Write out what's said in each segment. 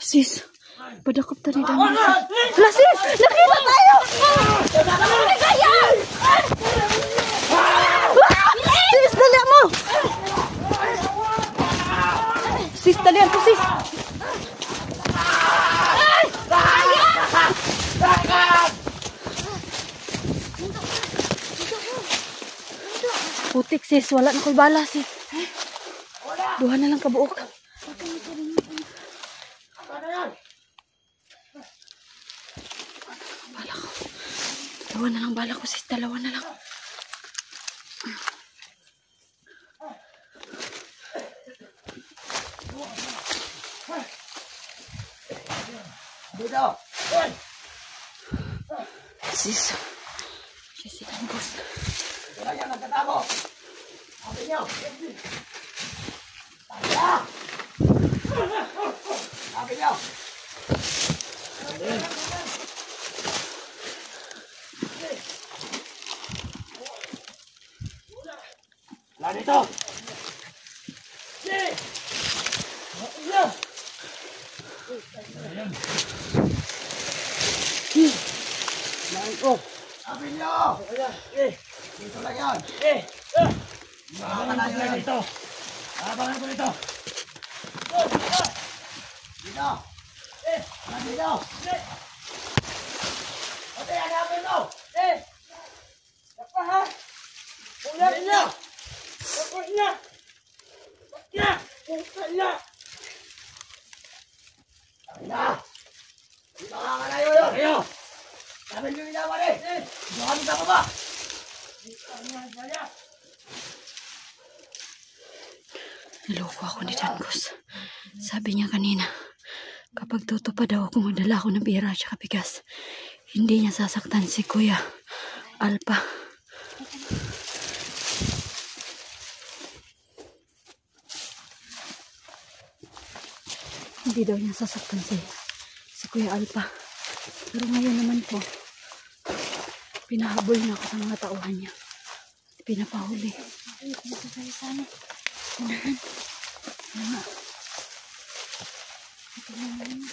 Sis, padakop tadi dami. Lah sis, nakita tayo! Sis, dali mo! Sis, dali ako sis! Putik sis, wala na ko'y bala sis. Duha na lang kabuok. Dalawa na lang bala ko sis, dalawa na lang. Dito. Sis. Siya silang boss. Wala yan, nagkatabo. Sabi niyo. Sabi niyo. Wala dito. Sabi niyo. Dito lang yan. Abangan ko dito. Abangan ko dito. Dito. Dito. Ote, hanapin mo. Apa ha? Ulat niya. Ulat niya. Ulat niya. Ulat niya. Sabi na. Dito ka nga na yun. Ayo. Sabi niyo inawa rin. Bukan ka pa ba? Niloko ako ni Jangos. Sabi niya kanina, kapag tutupad daw ako magdala ako ng bira at saka bigas, hindi niya sasaktan si Kuya Alpa. Hindi daw niya sasaktan si Kuya Alpa. Pero ngayon naman po, pinahabol na ako sa mga tauhan niya. Pinapahuli. Ay, dito tayo sana. Unahan. Nga. Ito naman.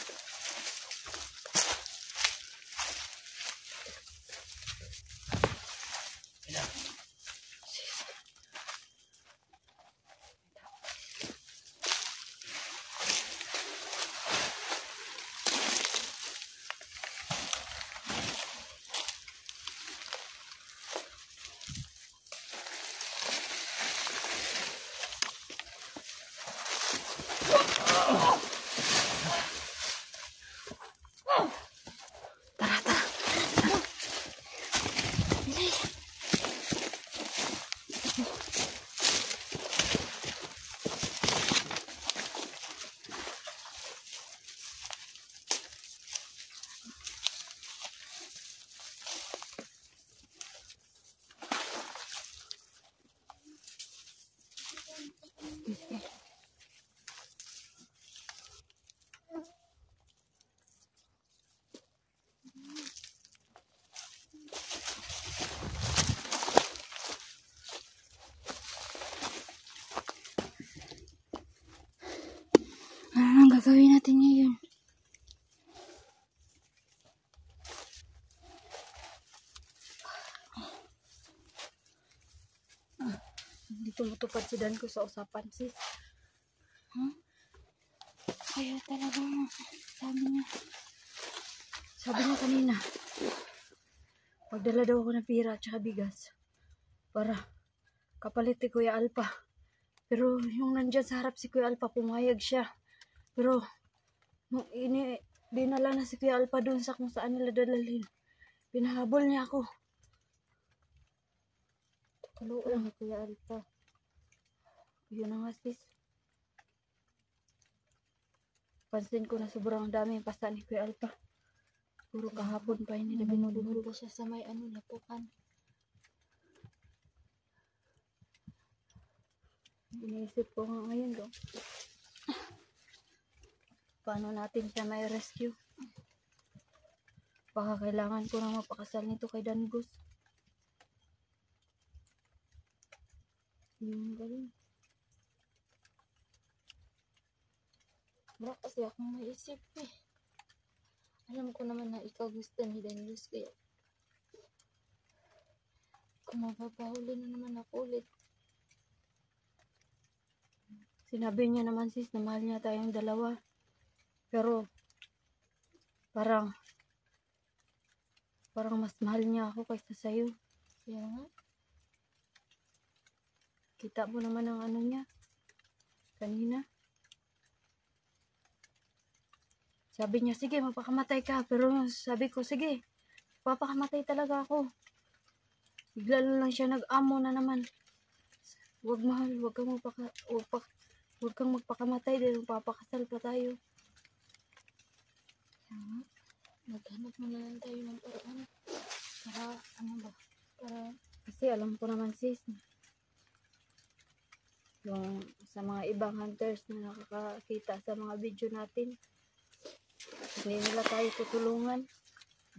Ang gagawin natin ngayon? Hindi tumutupad si Dan ko sa usapan, sis. Kaya talaga sabi niya kanina, pagdala daw ako ng pira at saka bigas para kapalit ni Kuya Alpa. Pero yung nandyan sa harap si Kuya Alpa, pumayag siya. Pero nung dinala na si Kuya Alpa doon sa kung saan nila dadalhin, pinahabol niya ako. Kaluan ni Kuya Alpa. Yun na nga sis. Napansin ko na sobrang dami yung pasta ni Kuya Alpa. Puro kahapon pa hindi na Binubulbul binubulbul. pa siya sa may lapukan. Iniisip ko nga ngayon do. Paano natin siya may rescue? Baka kailangan ko na mapakasal nito kay Dangus. Yung galing. Wala kasi akong maisip eh. Alam ko naman na ikaw gusto ni Danius kaya kung mapapahuli na naman ako ulit. Sinabi niya naman sis na mahal niya tayong dalawa. Pero parang mas mahal niya ako kaysa sa'yo. Kaya nga, Kita mo naman ang ano niya kanina. Sabi niya, sige, mapakamatay ka. Pero sabi ko, sige, papakamatay talaga ako. Bigla lang siya nag-amo na naman. Huwag mahal, huwag kang magpakamatay dahil papakasal pa tayo. kaya nga, maghanap muna lang tayo ng paraan. Para, para Kasi alam ko naman sis, yung sa mga ibang hunters na nakakakita sa mga video natin, hindi nila tayo tutulungan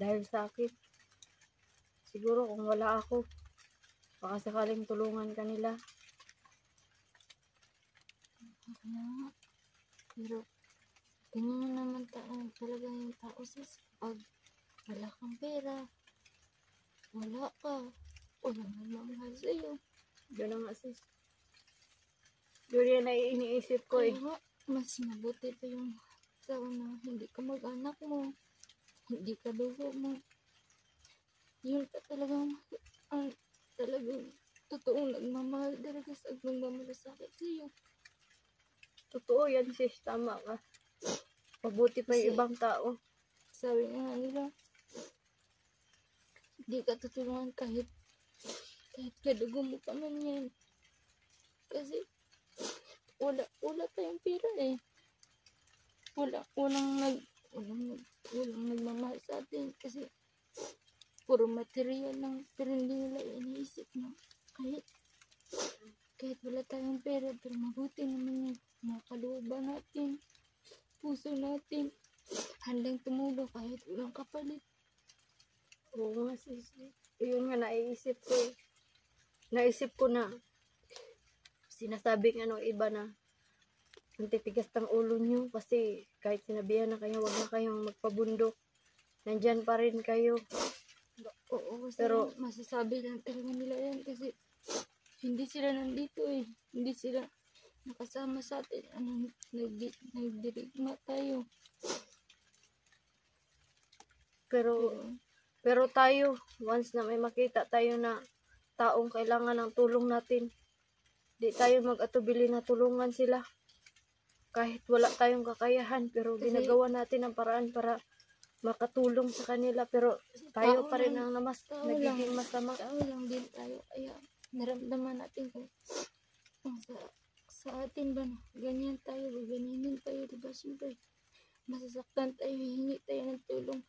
dahil sa akin. Siguro kung wala ako, baka sakaling tulungan kanila. kaya nga. Pero, ganyan na naman talaga yung tao sis. Pag wala kang pera, wala ka, wala nagmamahal sa'yo. Yun na nga sis. Yun yan ay iniisip ko eh. Kaya nga, mas mabuti pa yung tao na hindi ka mag-anak mo, hindi ka dugo mo. Yun ka talagang totoong nagmamahal talaga sa nagmamalasakit sa'yo. Totoo yan sis, tama ka. Mabuti pa yung Kasi- ibang tao. Sabi nga nila, hindi ka tutulungan kahit kadugo mo pa man yan. Kasi wala tayong pera eh. Walang nagmamahal sa atin kasi puro material lang, pero hindi nila iniisip na kahit wala tayong pera, pero mabuti naman yung mga kalooban natin, puso natin, handang tumulong kahit walang kapalit. Oo nga sis. Yun nga naiisip ko eh. Naisip ko na sinasabing iba na ang titigas ng ulo nyo kasi kahit sinabihan na kayo, wag na kayong magpabundok. Nandyan pa rin kayo. Oo, kasi Pero- masasabi lang talaga nila yan kasi hindi sila nandito eh. Hindi sila nakasama sa atin. Nagdirigma tayo. Pero tayo, once na may makita tayo na taong kailangan ng tulong natin, di tayo mag-atubili na tulungan sila. Kahit wala tayong kakayahan, pero Kasi- ginagawa natin ang paraan para makatulong sa kanila. Pero tayo Tao pa rin lang. ang Tao nagiging lang. masama. Tao lang din tayo. Kaya naramdaman natin kung sa atin ba na ganyan tayo, ganyanin tayo, diba? Siyempre, masasaktan tayo, hihingi tayo ng tulong.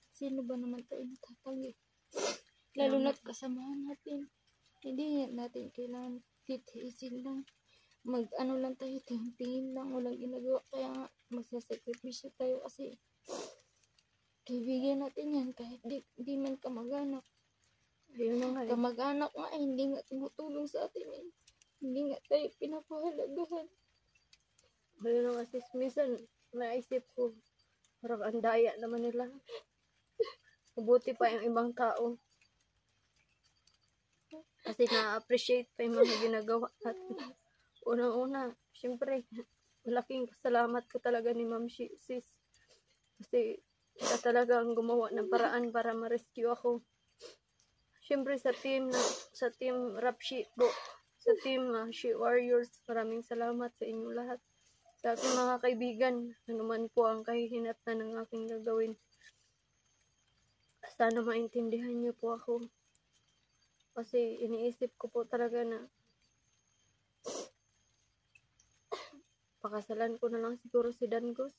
Sino ba naman tayo natatangi? Lalo na't kasamahan natin. Hindi natin kailangan titiisin lang. Mag-ano lang tayo, tingin lang, walang ginagawa. Kaya nga, magsasakripisyo tayo kasi kaibigan natin yan kahit di man kamag-anak. Ayun na nga eh. Kamag-anak nga eh, hindi nga tumutulong sa atin eh. Hindi nga tayo pinapahalagahan. Ayun na nga sis. Minsan, naisip ko, parang ang daya naman nila. Mabuti pa yung ibang tao. Kasi na-appreciate pa yung mga ginagawa natin. Unang-una, syempre, malaking pasalamat ko talaga ni Ma'am Sis. Kasi siya talaga ang gumawa ng paraan para ma-rescue ako. Syempre sa team Rapshi po, sa team She Warriors, maraming salamat sa inyo lahat. Sa aking mga kaibigan, ano man po ang kahihinatnan ng aking gagawin. Sana maintindihan niyo po ako. Kasi iniisip ko po talaga na pakasalan ko na lang siguro si Dangos.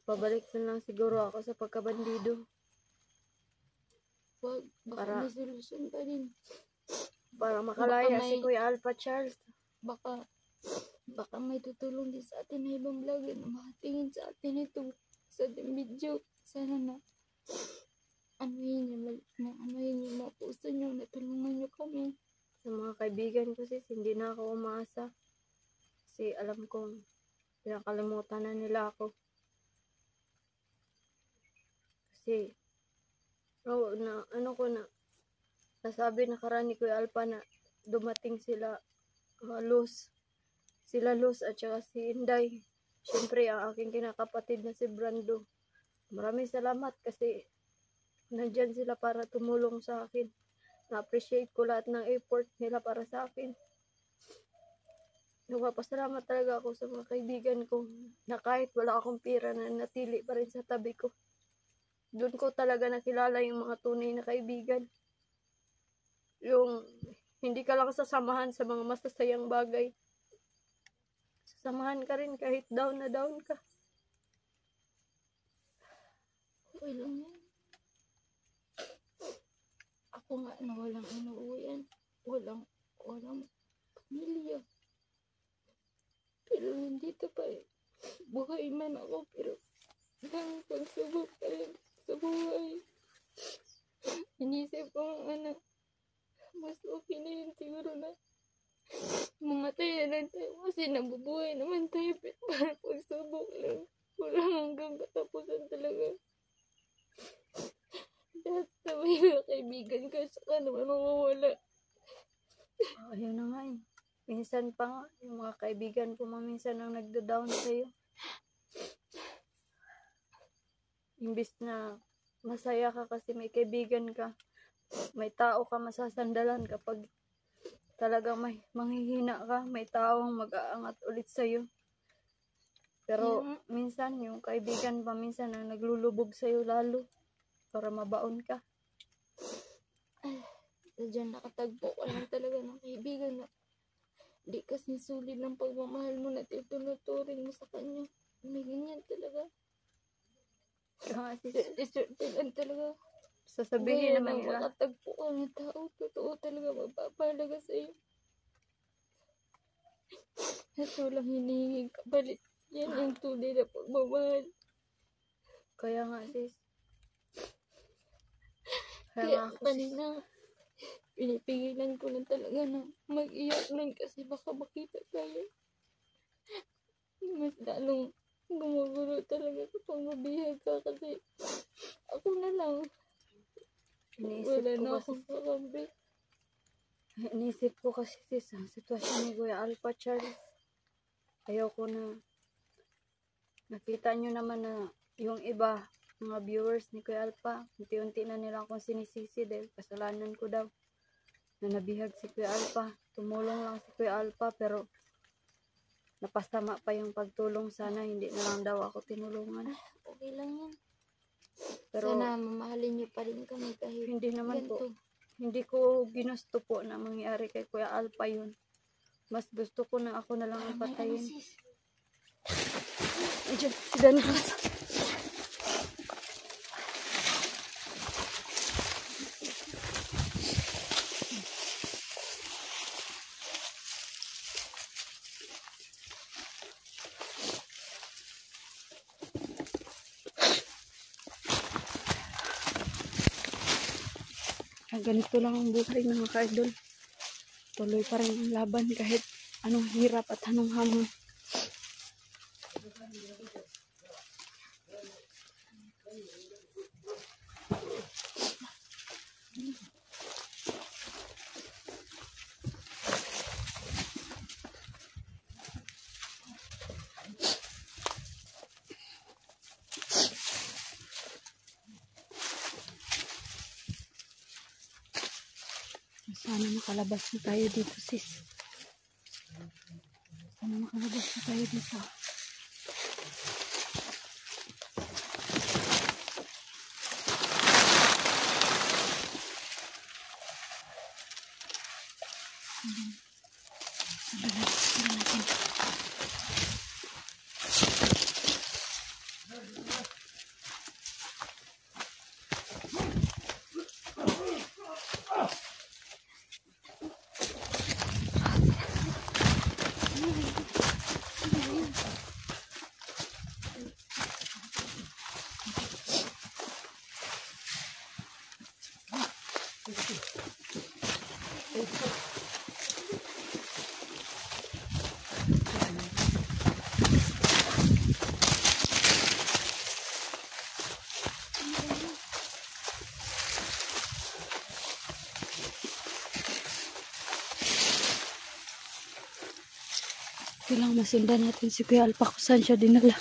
Pabalik na lang siguro ako sa pagkabandido. Wag, baka Para- may solusyon pa din. Para makalaya Baka si may- Kuya Alpha Charles. Baka may tutulong din sa atin na ibang vlogger na makatingin sa atin ito sa ating video. Sana na anuhin yung mga puso nyo, natulungan nyo kami. Sa mga kaibigan ko sis, hindi na ako umaasa. Kasi alam kong pinakalimutan na nila ako. Kasi, nasabi na karani Kuya Alpha na dumating sila, Luz. Sila Luz at saka si Inday. Siyempre, ang aking kinakapatid na si Brando. Maraming salamat kasi nandyan sila para tumulong sa akin. Na-appreciate ko lahat ng effort nila para sa akin. Nagpapasalamat talaga ako sa mga kaibigan ko na kahit wala akong pera na natili pa rin sa tabi ko. Doon ko talaga nakilala yung mga tunay na kaibigan. Yung hindi ka lang sasamahan sa mga masasayang bagay. Sasamahan ka rin kahit down na down ka. Okay lang yan. Ako nga na walang inuuwian. Walang pamilya. Pero nandito pa eh. Buhay man ako pero ang pagsubok pa rin sa buhay. Inisip ko mas okay na yun siguro na mamatay na lang tayo kasi nabubuhay naman tayo pero parang pagsubok lang. Walang hanggang katapusan talaga. Lahat na may mga kaibigan ka saka naman mawawala. Ayun na nga eh. Minsan pa nga, yung mga kaibigan ko minsan ang nagda-down sa'yo. Imbis na masaya ka kasi may kaibigan ka, may tao ka masasandalan kapag talagang may manghihina ka, may taong mag-aangat ulit sa'yo. Pero minsan, yung kaibigan pa minsan ang naglulubog sa'yo lalo para mabaon ka. Diyan nakatagpo ka lang talaga ng kaibigan na di kasi sulit ng pagmamahal mo na tinuturing mo sa kanya. May ganyan talaga. Kasi Swerte lang talaga. sasabihin Gaya naman ng nila, makatagpo ka ng tao, totoo talaga magpapahalaga sa'yo. At walang hinihinging kapalit. Yan yung tunay na pagmamahal. kaya nga sis. Kaya Sis, kanina, pinipigilan ko lang talaga na mag-iyak lang kasi baka makita tayo. Mas lalong gumugulo talaga kapag mabihag ka kasi ako na lang. Wala na akong kakampi. Iniisip ko kasi sis, ang sitwasyon ni Kuya Alpha Charles. Ayoko na nakita nyo naman na yung iba, mga viewers ni Kuya Alpha, unti-unti na nila akong sinisisi dahil kasalanan ko daw na nabihag si Kuya Alpha. Tumulong lang si Kuya Alpha pero napasama pa yung pagtulong. Sana hindi na lang daw ako tinulungan. Okay lang yan. Pero Sana mamahalin niyo pa rin kami kahit hindi naman po. ganito. Hindi ko ginusto po na mangyari kay Kuya Alpha yun. Mas gusto ko na ako na lang ang May patayin. sis. Diyan, si Danros. Ganito lang ang buhay mga ka-idol. Tuloy pa rin ang laban kahit anong hirap at anong hamon. Sana makalabas na tayo dito sis. Sana makalabas na tayo dito. Sabi natin. Kailangan masundan natin si Kuya Alpa kung saan siya dinala.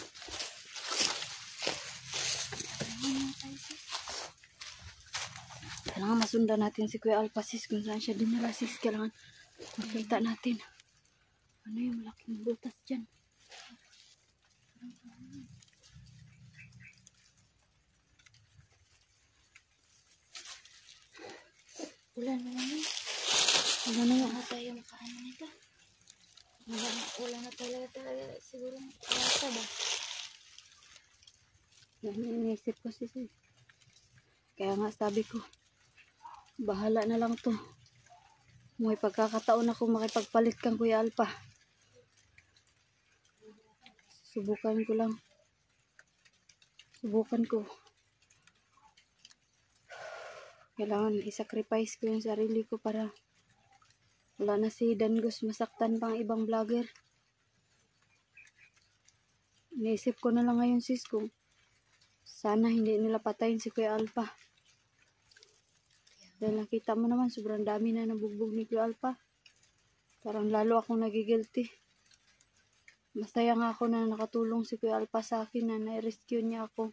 Kailangan masundan natin si Kuya Alpa, sis, kung saan siya dinala, sis. Kailangan makita natin. Ano yung malaking butas dyan? Ulan na naman. Ano na yun? Wala tayo makaano nito. Wala na talaga siguro. Wala ba? Yan, iniisip ko, sis. Kaya nga sabi ko, bahala na lang to. May pagkakataon ako makipagpalit kang Kuya Alpa. Subukan ko lang. Subukan ko. Kailangan isacrifice ko yung sarili ko para wala na si Dangos masaktan pang ibang vlogger. Iniisip ko na lang ngayon, sis, kung sana hindi nila patayin si Kuya Alpa. Dahil nakita mo naman, sobrang dami na nabugbog ni Kuya Alpa. Parang lalo akong nagigilty. Masaya nga ako na nakatulong si Kuya Alpa sa akin, na na-rescue niya ako.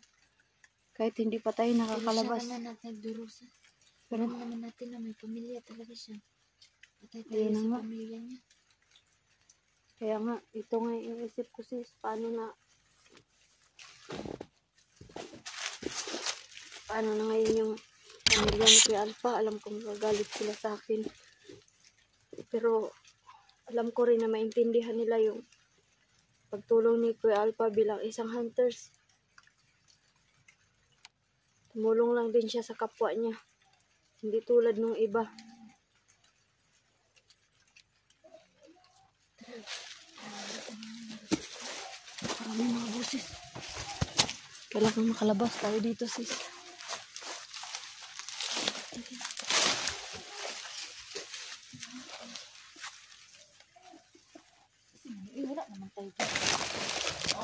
Kahit hindi pa tayo nakakalabas. Pero siya naman natin nagdurusa. Pero Alam naman natin na may pamilya talaga siya. Patay tayo Ayun na sa nga. pamilya niya. kaya nga, ito nga yung iniisip ko, sis. Paano na ngayon yung pamilya ni Kuya Alpa. Alam kong magagalit sila sa akin. Pero alam ko rin na maintindihan nila yung pagtulong ni Kuya Alpa bilang isang hunters. Tumulong lang din siya sa kapwa niya. Hindi tulad nung iba. Marami mga busis. Kailangan makalabas tayo dito, sis. Wala naman tayo dito.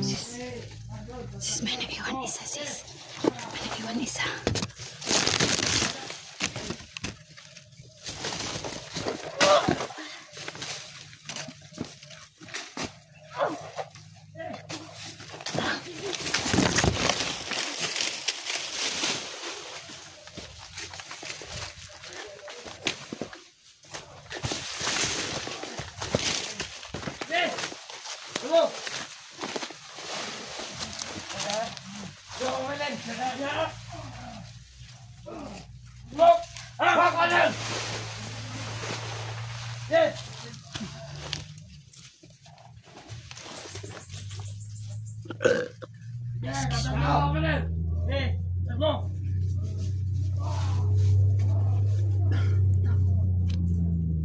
Sis, may naiwan isa, sis. May naiwan isa.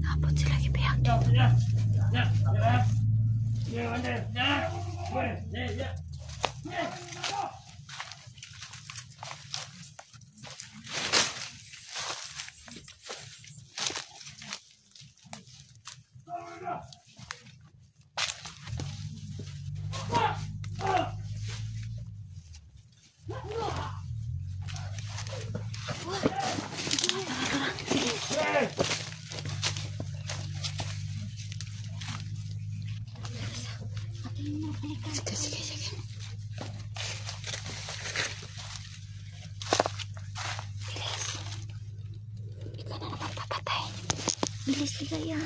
Tapos sila gibiyak dito. Sige, sige. Bilis. Ikaw na naman papatay. Bilis nila yan.